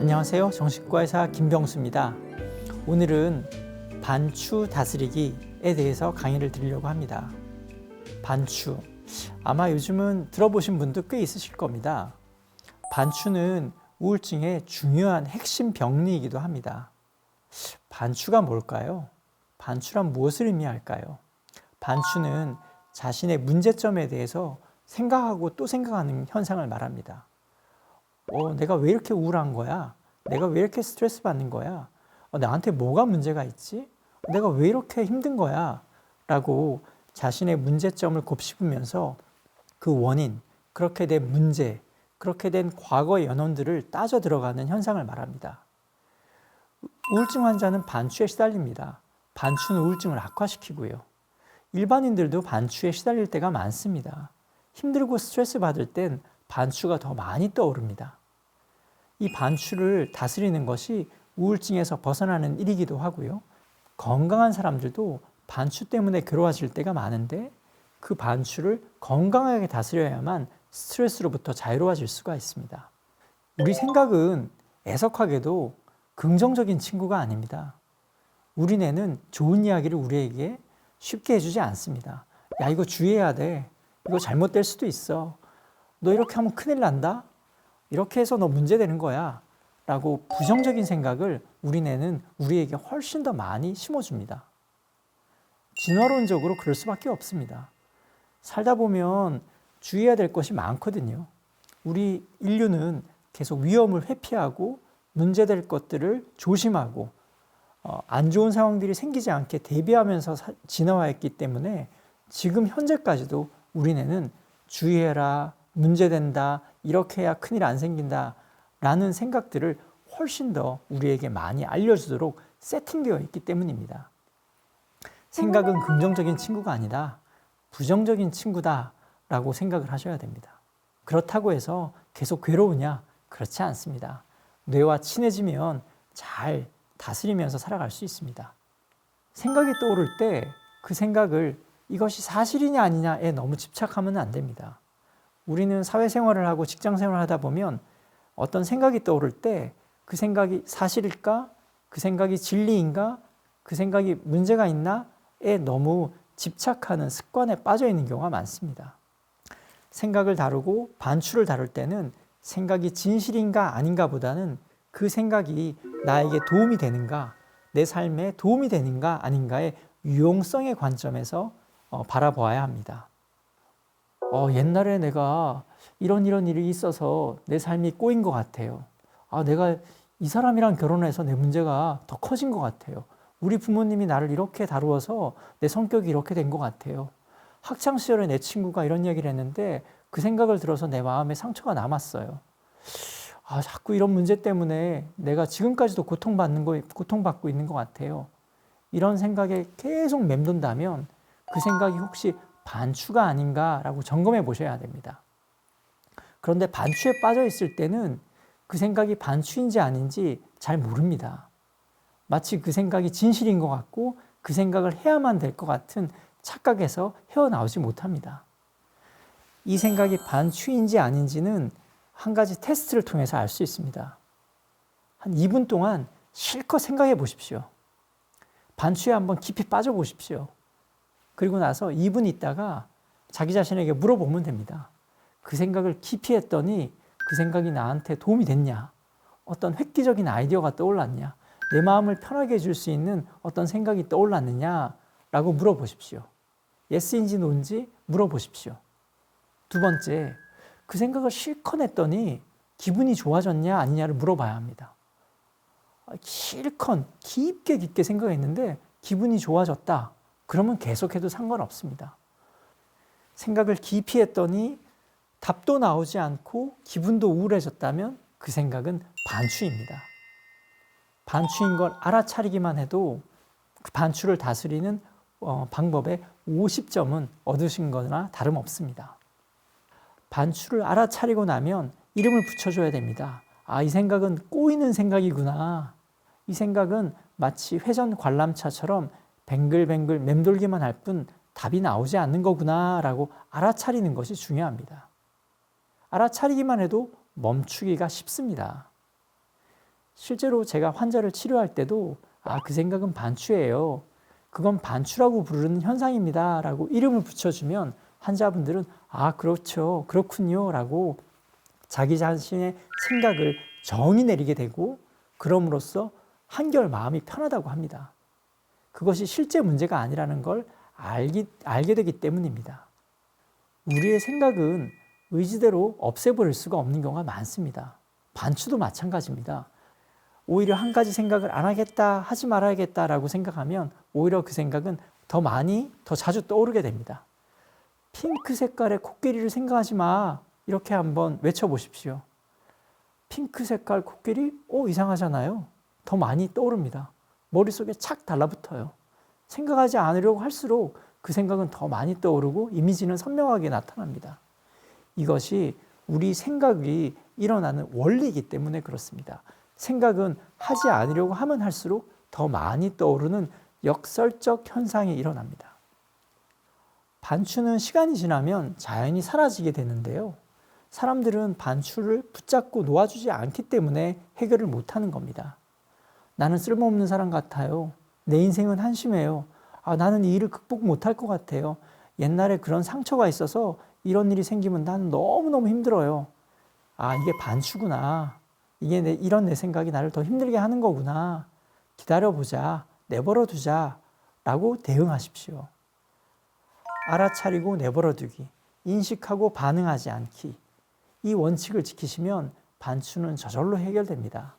안녕하세요. 정신과 의사 김병수입니다. 오늘은 반추 다스리기에 대해서 강의를 드리려고 합니다. 반추, 아마 요즘은 들어보신 분도 꽤 있으실 겁니다. 반추는 우울증의 중요한 핵심 병리이기도 합니다. 반추가 뭘까요? 반추란 무엇을 의미할까요? 반추는 자신의 문제점에 대해서 생각하고 또 생각하는 현상을 말합니다. 내가 왜 이렇게 우울한 거야? 내가 왜 이렇게 스트레스 받는 거야? 나한테 뭐가 문제가 있지? 내가 왜 이렇게 힘든 거야? 라고 자신의 문제점을 곱씹으면서 그 원인, 그렇게 된 문제, 그렇게 된 과거의 연원들을 따져 들어가는 현상을 말합니다. 우울증 환자는 반추에 시달립니다. 반추는 우울증을 악화시키고요. 일반인들도 반추에 시달릴 때가 많습니다. 힘들고 스트레스 받을 땐 반추가 더 많이 떠오릅니다. 이 반추를 다스리는 것이 우울증에서 벗어나는 일이기도 하고요. 건강한 사람들도 반추 때문에 괴로워질 때가 많은데 그 반추를 건강하게 다스려야만 스트레스로부터 자유로워질 수가 있습니다. 우리 생각은 애석하게도 긍정적인 친구가 아닙니다. 우리 뇌는 좋은 이야기를 우리에게 쉽게 해주지 않습니다. 야, 이거 주의해야 돼. 이거 잘못될 수도 있어. 너 이렇게 하면 큰일 난다? 이렇게 해서 너 문제 되는 거야. 라고 부정적인 생각을 우리 뇌는 우리에게 훨씬 더 많이 심어줍니다. 진화론적으로 그럴 수밖에 없습니다. 살다 보면 주의해야 될 것이 많거든요. 우리 인류는 계속 위험을 회피하고 문제될 것들을 조심하고 안 좋은 상황들이 생기지 않게 대비하면서 진화했기 때문에 지금 현재까지도 우리는 주의해라, 문제된다, 이렇게 해야 큰일 안 생긴다 라는 생각들을 훨씬 더 우리에게 많이 알려주도록 세팅되어 있기 때문입니다. 생각은 긍정적인 친구가 아니다, 부정적인 친구다 라고 생각을 하셔야 됩니다. 그렇다고 해서 계속 괴로우냐? 그렇지 않습니다. 뇌와 친해지면 잘 다스리면서 살아갈 수 있습니다. 생각이 떠오를 때 그 생각을 이것이 사실이냐 아니냐에 너무 집착하면 안 됩니다. 우리는 사회생활을 하고 직장생활을 하다 보면 어떤 생각이 떠오를 때 그 생각이 사실일까? 그 생각이 진리인가? 그 생각이 문제가 있나?에 너무 집착하는 습관에 빠져 있는 경우가 많습니다. 생각을 다루고 반추를 다룰 때는 생각이 진실인가 아닌가 보다는 그 생각이 나에게 도움이 되는가, 내 삶에 도움이 되는가 아닌가의 유용성의 관점에서 바라보아야 합니다. 옛날에 내가 이런 일이 있어서 내 삶이 꼬인 것 같아요. 내가 이 사람이랑 결혼해서 내 문제가 더 커진 것 같아요. 우리 부모님이 나를 이렇게 다루어서 내 성격이 이렇게 된 것 같아요. 학창시절에 내 친구가 이런 얘기를 했는데 그 생각을 들어서 내 마음에 상처가 남았어요. 자꾸 이런 문제 때문에 내가 지금까지도 고통받고 있는 것 같아요. 이런 생각에 계속 맴돈다면 그 생각이 혹시 반추가 아닌가라고 점검해 보셔야 됩니다. 그런데 반추에 빠져 있을 때는 그 생각이 반추인지 아닌지 잘 모릅니다. 마치 그 생각이 진실인 것 같고 그 생각을 해야만 될 것 같은 착각에서 헤어나오지 못합니다. 이 생각이 반추인지 아닌지는 한 가지 테스트를 통해서 알 수 있습니다. 한 2분 동안 실컷 생각해 보십시오. 반추에 한번 깊이 빠져 보십시오. 그리고 나서 2분 있다가 자기 자신에게 물어보면 됩니다. 그 생각을 깊이 했더니 그 생각이 나한테 도움이 됐냐? 어떤 획기적인 아이디어가 떠올랐냐? 내 마음을 편하게 해줄 수 있는 어떤 생각이 떠올랐느냐? 라고 물어보십시오. 예스인지 노인지 물어보십시오. 두 번째, 그 생각을 실컷 했더니 기분이 좋아졌냐 아니냐를 물어봐야 합니다. 실컷 깊게 생각했는데 기분이 좋아졌다. 그러면 계속해도 상관없습니다. 생각을 깊이 했더니 답도 나오지 않고 기분도 우울해졌다면 그 생각은 반추입니다. 반추인 걸 알아차리기만 해도 그 반추를 다스리는 방법에 50점은 얻으신 거나 다름없습니다. 반추를 알아차리고 나면 이름을 붙여줘야 됩니다. 이 생각은 꼬이는 생각이구나. 이 생각은 마치 회전 관람차처럼 뱅글뱅글 맴돌기만 할 뿐 답이 나오지 않는 거구나 라고 알아차리는 것이 중요합니다. 알아차리기만 해도 멈추기가 쉽습니다. 실제로 제가 환자를 치료할 때도 그 생각은 반추예요. 그건 반추라고 부르는 현상입니다. 라고 이름을 붙여주면 환자분들은 그렇죠. 그렇군요. 라고 자기 자신의 생각을 정의 내리게 되고 그럼으로써 한결 마음이 편하다고 합니다. 그것이 실제 문제가 아니라는 걸 알게 되기 때문입니다. 우리의 생각은 의지대로 없애버릴 수가 없는 경우가 많습니다. 반추도 마찬가지입니다. 오히려 한 가지 생각을 안 하겠다, 하지 말아야겠다라고 생각하면 오히려 그 생각은 더 많이, 더 자주 떠오르게 됩니다. 핑크 색깔의 코끼리를 생각하지 마. 이렇게 한번 외쳐보십시오. 핑크 색깔 코끼리? 이상하잖아요. 더 많이 떠오릅니다. 머릿속에 착 달라붙어요. 생각하지 않으려고 할수록 그 생각은 더 많이 떠오르고 이미지는 선명하게 나타납니다. 이것이 우리 생각이 일어나는 원리이기 때문에 그렇습니다. 생각은 하지 않으려고 하면 할수록 더 많이 떠오르는 역설적 현상이 일어납니다. 반추는 시간이 지나면 자연히 사라지게 되는데요. 사람들은 반추를 붙잡고 놓아주지 않기 때문에 해결을 못하는 겁니다. 나는 쓸모없는 사람 같아요. 내 인생은 한심해요. 나는 이 일을 극복 못할 것 같아요. 옛날에 그런 상처가 있어서 이런 일이 생기면 나는 너무너무 힘들어요. 이게 반추구나. 이게 이런 내 생각이 나를 더 힘들게 하는 거구나. 기다려보자. 내버려 두자. 라고 대응하십시오. 알아차리고 내버려 두기. 인식하고 반응하지 않기. 이 원칙을 지키시면 반추는 저절로 해결됩니다.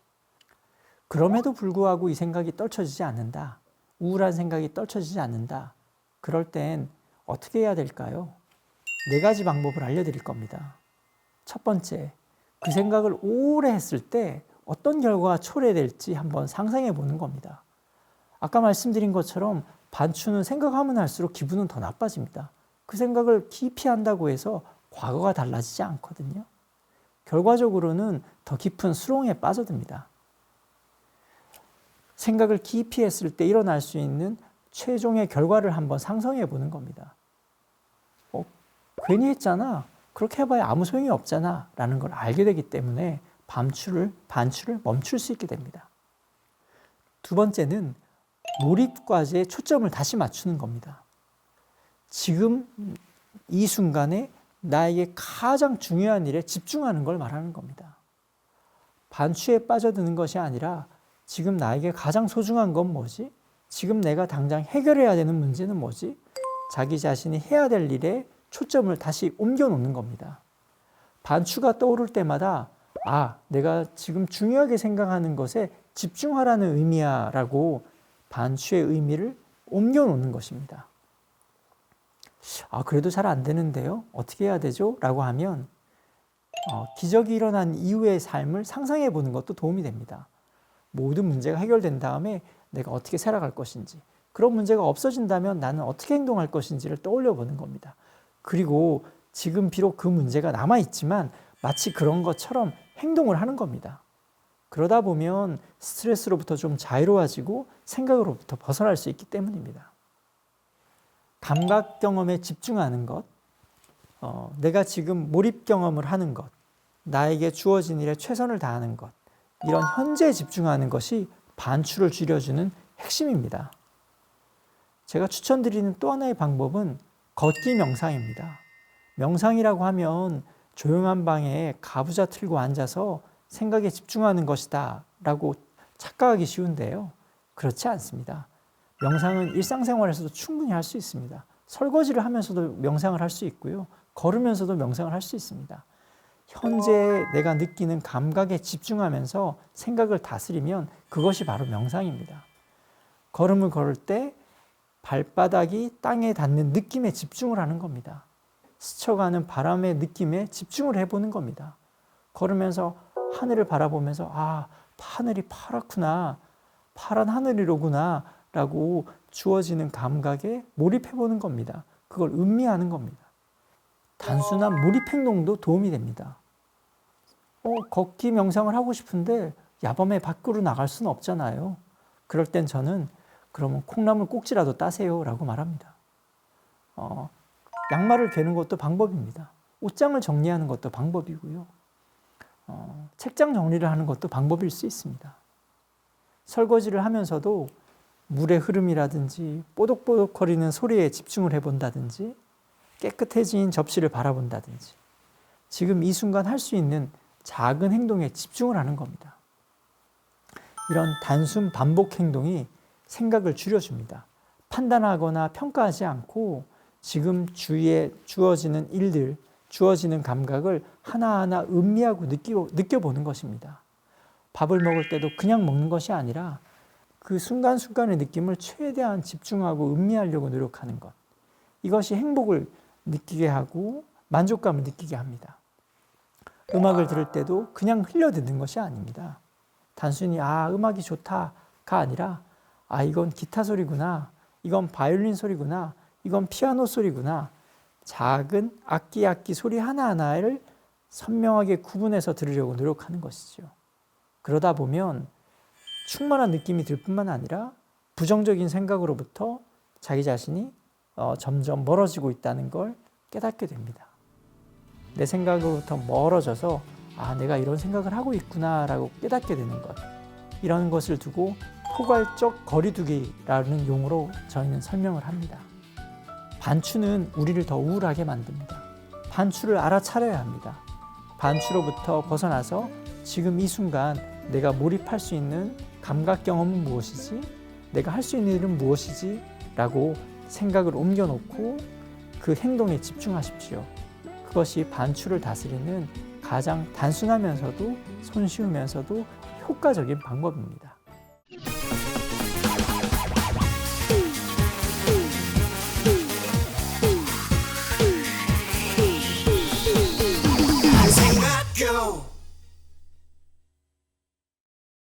그럼에도 불구하고 이 생각이 떨쳐지지 않는다. 우울한 생각이 떨쳐지지 않는다. 그럴 땐 어떻게 해야 될까요? 4가지 방법을 알려드릴 겁니다. 첫 번째, 그 생각을 오래 했을 때 어떤 결과가 초래될지 한번 상상해 보는 겁니다. 아까 말씀드린 것처럼 반추는 생각하면 할수록 기분은 더 나빠집니다. 그 생각을 깊이 한다고 해서 과거가 달라지지 않거든요. 결과적으로는 더 깊은 수렁에 빠져듭니다. 생각을 깊이 했을 때 일어날 수 있는 최종의 결과를 한번 상상해 보는 겁니다. 괜히 했잖아. 그렇게 해봐야 아무 소용이 없잖아. 라는 걸 알게 되기 때문에 반추를 멈출 수 있게 됩니다. 두 번째는 몰입과제에 초점을 다시 맞추는 겁니다. 지금 이 순간에 나에게 가장 중요한 일에 집중하는 걸 말하는 겁니다. 반추에 빠져드는 것이 아니라 지금 나에게 가장 소중한 건 뭐지? 지금 내가 당장 해결해야 되는 문제는 뭐지? 자기 자신이 해야 될 일에 초점을 다시 옮겨 놓는 겁니다. 반추가 떠오를 때마다 내가 지금 중요하게 생각하는 것에 집중하라는 의미야 라고 반추의 의미를 옮겨 놓는 것입니다. 그래도 잘 안 되는데요? 어떻게 해야 되죠? 라고 하면 기적이 일어난 이후의 삶을 상상해 보는 것도 도움이 됩니다. 모든 문제가 해결된 다음에 내가 어떻게 살아갈 것인지, 그런 문제가 없어진다면 나는 어떻게 행동할 것인지를 떠올려 보는 겁니다. 그리고 지금 비록 그 문제가 남아있지만 마치 그런 것처럼 행동을 하는 겁니다. 그러다 보면 스트레스로부터 좀 자유로워지고 생각으로부터 벗어날 수 있기 때문입니다. 감각 경험에 집중하는 것, 내가 지금 몰입 경험을 하는 것, 나에게 주어진 일에 최선을 다하는 것, 이런 현재에 집중하는 것이 반추를 줄여주는 핵심입니다. 제가 추천드리는 또 하나의 방법은 걷기 명상입니다. 명상이라고 하면 조용한 방에 가부좌 틀고 앉아서 생각에 집중하는 것이다 라고 착각하기 쉬운데요. 그렇지 않습니다. 명상은 일상생활에서도 충분히 할 수 있습니다. 설거지를 하면서도 명상을 할 수 있고요. 걸으면서도 명상을 할 수 있습니다. 현재 내가 느끼는 감각에 집중하면서 생각을 다스리면 그것이 바로 명상입니다. 걸음을 걸을 때 발바닥이 땅에 닿는 느낌에 집중을 하는 겁니다. 스쳐가는 바람의 느낌에 집중을 해보는 겁니다. 걸으면서 하늘을 바라보면서 하늘이 파랗구나, 파란 하늘이로구나 라고 주어지는 감각에 몰입해보는 겁니다. 그걸 음미하는 겁니다. 단순한 몰입 행동도 도움이 됩니다. 걷기 명상을 하고 싶은데 야밤에 밖으로 나갈 수는 없잖아요. 그럴 땐 저는 그러면 콩나물 꼭지라도 따세요 라고 말합니다. 양말을 개는 것도 방법입니다. 옷장을 정리하는 것도 방법이고요. 책장 정리를 하는 것도 방법일 수 있습니다. 설거지를 하면서도 물의 흐름이라든지 뽀독뽀독거리는 소리에 집중을 해본다든지 깨끗해진 접시를 바라본다든지 지금 이 순간 할 수 있는 작은 행동에 집중을 하는 겁니다. 이런 단순 반복 행동이 생각을 줄여줍니다. 판단하거나 평가하지 않고 지금 주위에 주어지는 일들, 주어지는 감각을 하나하나 음미하고 느껴보는 것입니다. 밥을 먹을 때도 그냥 먹는 것이 아니라 그 순간순간의 느낌을 최대한 집중하고 음미하려고 노력하는 것. 이것이 행복을 느끼게 하고 만족감을 느끼게 합니다. 음악을 들을 때도 그냥 흘려 듣는 것이 아닙니다. 단순히 음악이 좋다가 아니라 이건 기타 소리구나, 이건 바이올린 소리구나, 이건 피아노 소리구나. 작은 악기 소리 하나하나를 선명하게 구분해서 들으려고 노력하는 것이죠. 그러다 보면 충만한 느낌이 들 뿐만 아니라 부정적인 생각으로부터 자기 자신이 점점 멀어지고 있다는 걸 깨닫게 됩니다. 내 생각으로부터 멀어져서 내가 이런 생각을 하고 있구나 라고 깨닫게 되는 것. 이런 것을 두고 포괄적 거리두기라는 용어로 저희는 설명을 합니다. 반추는 우리를 더 우울하게 만듭니다. 반추를 알아차려야 합니다. 반추로부터 벗어나서 지금 이 순간 내가 몰입할 수 있는 감각 경험은 무엇이지? 내가 할 수 있는 일은 무엇이지? 라고 생각을 옮겨놓고 그 행동에 집중하십시오. 그것이 반추를 다스리는 가장 단순하면서도 손쉬우면서도 효과적인 방법입니다. 생각교